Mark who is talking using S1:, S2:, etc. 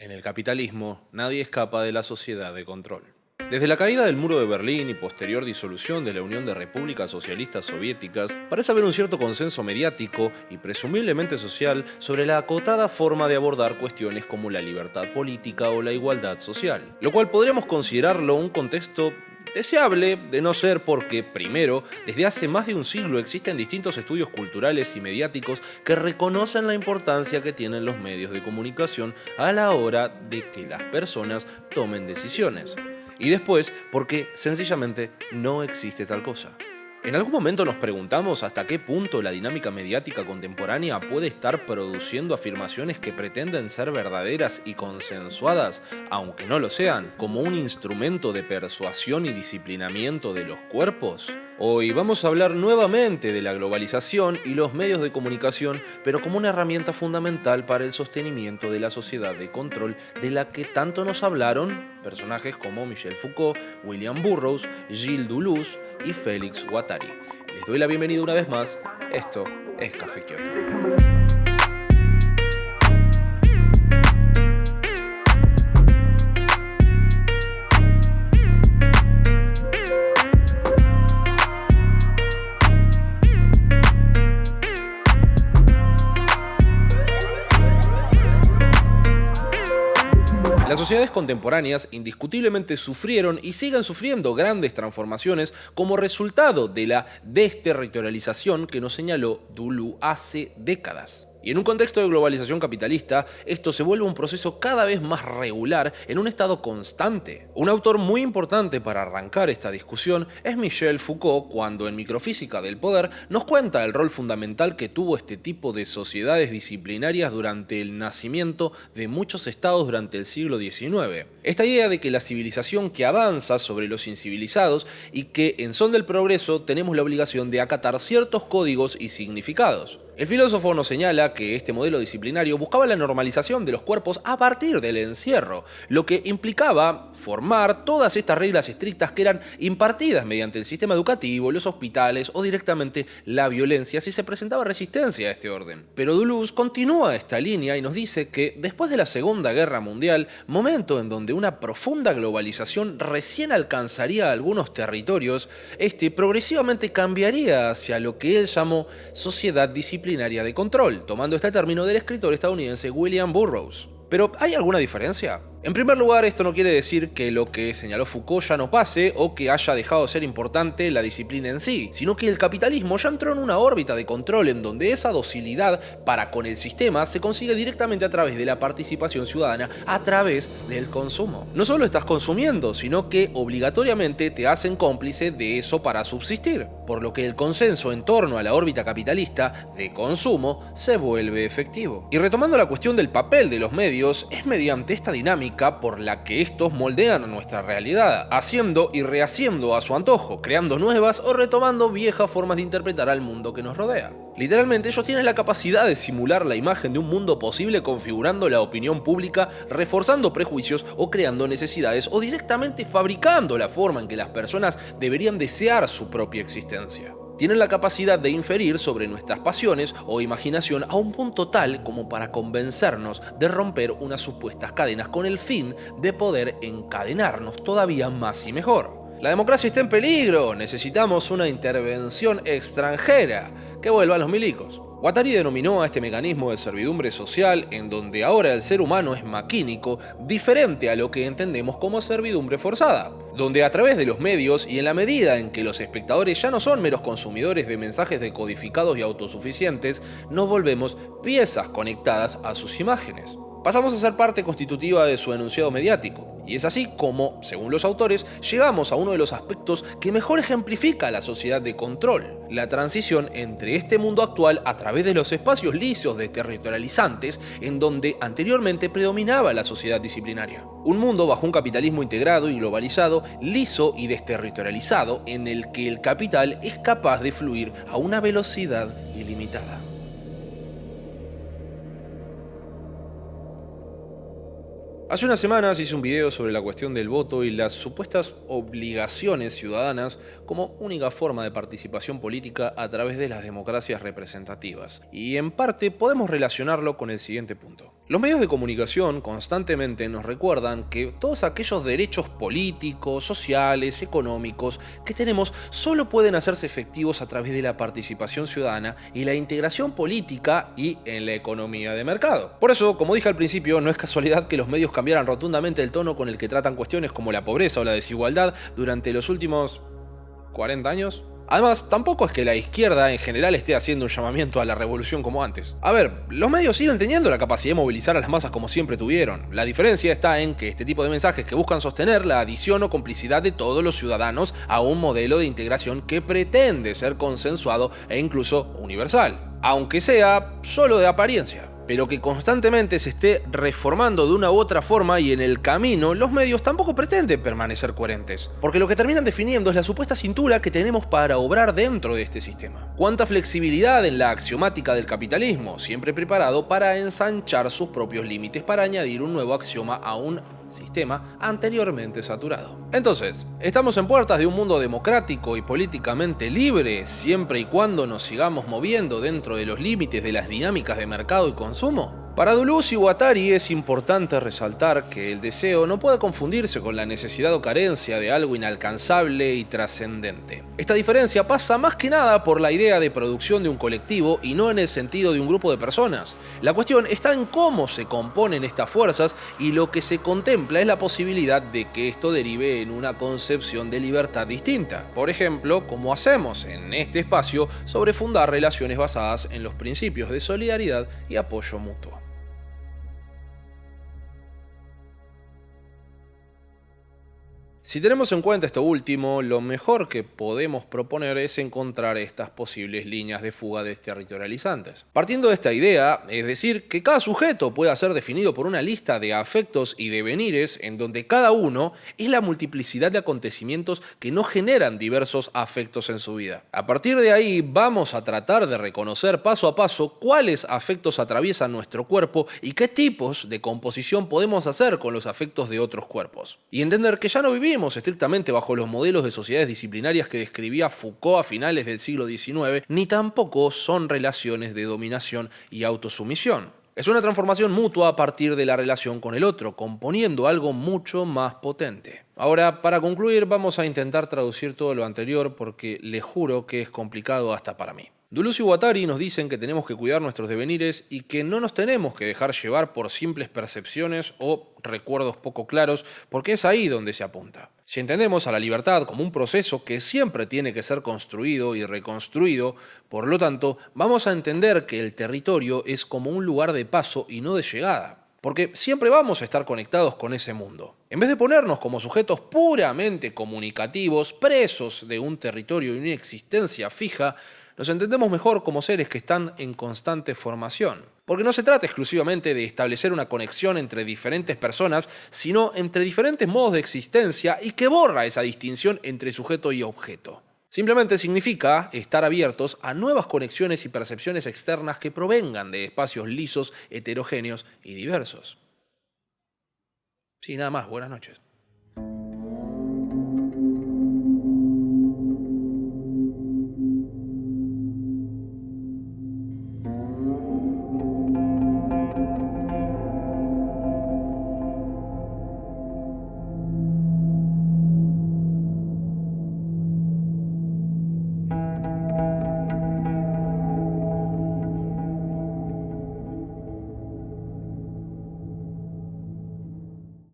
S1: En el capitalismo, nadie escapa de la sociedad de control. Desde la caída del muro de Berlín y posterior disolución de la Unión de Repúblicas Socialistas Soviéticas, parece haber un cierto consenso mediático y presumiblemente social sobre la acotada forma de abordar cuestiones como la libertad política o la igualdad social, lo cual podríamos considerarlo un contexto deseable, de no ser porque, primero, desde hace más de un siglo existen distintos estudios culturales y mediáticos que reconocen la importancia que tienen los medios de comunicación a la hora de que las personas tomen decisiones. Y después, porque sencillamente no existe tal cosa. ¿En algún momento nos preguntamos hasta qué punto la dinámica mediática contemporánea puede estar produciendo afirmaciones que pretenden ser verdaderas y consensuadas, aunque no lo sean, como un instrumento de persuasión y disciplinamiento de los cuerpos? Hoy vamos a hablar nuevamente de la globalización y los medios de comunicación, pero como una herramienta fundamental para el sostenimiento de la sociedad de control de la que tanto nos hablaron personajes como Michel Foucault, William Burroughs, Gilles Deleuze y Félix Guattari. Les doy la bienvenida una vez más. Esto es Café Kioto. Las sociedades contemporáneas indiscutiblemente sufrieron y siguen sufriendo grandes transformaciones como resultado de la desterritorialización que nos señaló Deleuze hace décadas. Y en un contexto de globalización capitalista, esto se vuelve un proceso cada vez más regular en un estado constante. Un autor muy importante para arrancar esta discusión es Michel Foucault, cuando en Microfísica del Poder nos cuenta el rol fundamental que tuvo este tipo de sociedades disciplinarias durante el nacimiento de muchos estados durante el siglo XIX. Esta idea de que la civilización que avanza sobre los incivilizados y que en son del progreso tenemos la obligación de acatar ciertos códigos y significados. El filósofo nos señala que este modelo disciplinario buscaba la normalización de los cuerpos a partir del encierro, lo que implicaba formar todas estas reglas estrictas que eran impartidas mediante el sistema educativo, los hospitales o directamente la violencia si se presentaba resistencia a este orden. Pero Deleuze continúa esta línea y nos dice que después de la Segunda Guerra Mundial, momento en donde una profunda globalización recién alcanzaría algunos territorios, progresivamente cambiaría hacia lo que él llamó sociedad disciplinaria de control, tomando este término del escritor estadounidense William Burroughs. ¿Pero hay alguna diferencia? En primer lugar, esto no quiere decir que lo que señaló Foucault ya no pase o que haya dejado de ser importante la disciplina en sí, sino que el capitalismo ya entró en una órbita de control en donde esa docilidad para con el sistema se consigue directamente a través de la participación ciudadana, a través del consumo. No solo estás consumiendo, sino que obligatoriamente te hacen cómplice de eso para subsistir, por lo que el consenso en torno a la órbita capitalista de consumo se vuelve efectivo. Y retomando la cuestión del papel de los medios, es mediante esta dinámica por la que estos moldean nuestra realidad, haciendo y rehaciendo a su antojo, creando nuevas o retomando viejas formas de interpretar al mundo que nos rodea. Literalmente, ellos tienen la capacidad de simular la imagen de un mundo posible configurando la opinión pública, reforzando prejuicios o creando necesidades o directamente fabricando la forma en que las personas deberían desear su propia existencia. Tienen la capacidad de inferir sobre nuestras pasiones o imaginación a un punto tal como para convencernos de romper unas supuestas cadenas con el fin de poder encadenarnos todavía más y mejor. La democracia está en peligro, necesitamos una intervención extranjera que vuelva a los milicos. Guattari denominó a este mecanismo de servidumbre social en donde ahora el ser humano es maquínico, diferente a lo que entendemos como servidumbre forzada, donde a través de los medios y en la medida en que los espectadores ya no son meros consumidores de mensajes decodificados y autosuficientes, nos volvemos piezas conectadas a sus imágenes. Pasamos a ser parte constitutiva de su enunciado mediático. Y es así como, según los autores, llegamos a uno de los aspectos que mejor ejemplifica la sociedad de control: la transición entre este mundo actual a través de los espacios lisos desterritorializantes en donde anteriormente predominaba la sociedad disciplinaria. Un mundo bajo un capitalismo integrado y globalizado, liso y desterritorializado, en el que el capital es capaz de fluir a una velocidad ilimitada. Hace unas semanas hice un video sobre la cuestión del voto y las supuestas obligaciones ciudadanas como única forma de participación política a través de las democracias representativas. Y en parte podemos relacionarlo con el siguiente punto. Los medios de comunicación constantemente nos recuerdan que todos aquellos derechos políticos, sociales, económicos que tenemos solo pueden hacerse efectivos a través de la participación ciudadana y la integración política y en la economía de mercado. Por eso, como dije al principio, no es casualidad que los medios cambiaran rotundamente el tono con el que tratan cuestiones como la pobreza o la desigualdad durante los últimos 40 años. Además, tampoco es que la izquierda en general esté haciendo un llamamiento a la revolución como antes. A ver, los medios siguen teniendo la capacidad de movilizar a las masas como siempre tuvieron. La diferencia está en que este tipo de mensajes que buscan sostener la adición o complicidad de todos los ciudadanos a un modelo de integración que pretende ser consensuado e incluso universal, aunque sea solo de apariencia, pero que constantemente se esté reformando de una u otra forma, y en el camino los medios tampoco pretenden permanecer coherentes, porque lo que terminan definiendo es la supuesta cintura que tenemos para obrar dentro de este sistema. Cuánta flexibilidad en la axiomática del capitalismo, siempre preparado para ensanchar sus propios límites para añadir un nuevo axioma a un sistema anteriormente saturado. Entonces, ¿estamos en puertas de un mundo democrático y políticamente libre siempre y cuando nos sigamos moviendo dentro de los límites de las dinámicas de mercado y consumo? Para Deleuze y Guattari es importante resaltar que el deseo no puede confundirse con la necesidad o carencia de algo inalcanzable y trascendente. Esta diferencia pasa más que nada por la idea de producción de un colectivo y no en el sentido de un grupo de personas. La cuestión está en cómo se componen estas fuerzas, y lo que se contempla es la posibilidad de que esto derive en una concepción de libertad distinta. Por ejemplo, como hacemos en este espacio sobre fundar relaciones basadas en los principios de solidaridad y apoyo mutuo. Si tenemos en cuenta esto último, lo mejor que podemos proponer es encontrar estas posibles líneas de fuga desterritorializantes. Partiendo de esta idea, es decir, que cada sujeto pueda ser definido por una lista de afectos y devenires en donde cada uno es la multiplicidad de acontecimientos que no generan diversos afectos en su vida. A partir de ahí vamos a tratar de reconocer paso a paso cuáles afectos atraviesan nuestro cuerpo y qué tipos de composición podemos hacer con los afectos de otros cuerpos. Y entender que ya no vivimos estrictamente bajo los modelos de sociedades disciplinarias que describía Foucault a finales del siglo XIX, ni tampoco son relaciones de dominación y autosumisión. Es una transformación mutua a partir de la relación con el otro, componiendo algo mucho más potente. Ahora, para concluir, vamos a intentar traducir todo lo anterior porque les juro que es complicado hasta para mí. Deleuze y Guattari nos dicen que tenemos que cuidar nuestros devenires y que no nos tenemos que dejar llevar por simples percepciones o recuerdos poco claros, porque es ahí donde se apunta. Si entendemos a la libertad como un proceso que siempre tiene que ser construido y reconstruido, por lo tanto, vamos a entender que el territorio es como un lugar de paso y no de llegada, porque siempre vamos a estar conectados con ese mundo. En vez de ponernos como sujetos puramente comunicativos, presos de un territorio y una existencia fija, nos entendemos mejor como seres que están en constante formación. Porque no se trata exclusivamente de establecer una conexión entre diferentes personas, sino entre diferentes modos de existencia, y que borra esa distinción entre sujeto y objeto. Simplemente significa estar abiertos a nuevas conexiones y percepciones externas que provengan de espacios lisos, heterogéneos y diversos. Sí, nada más. Buenas noches.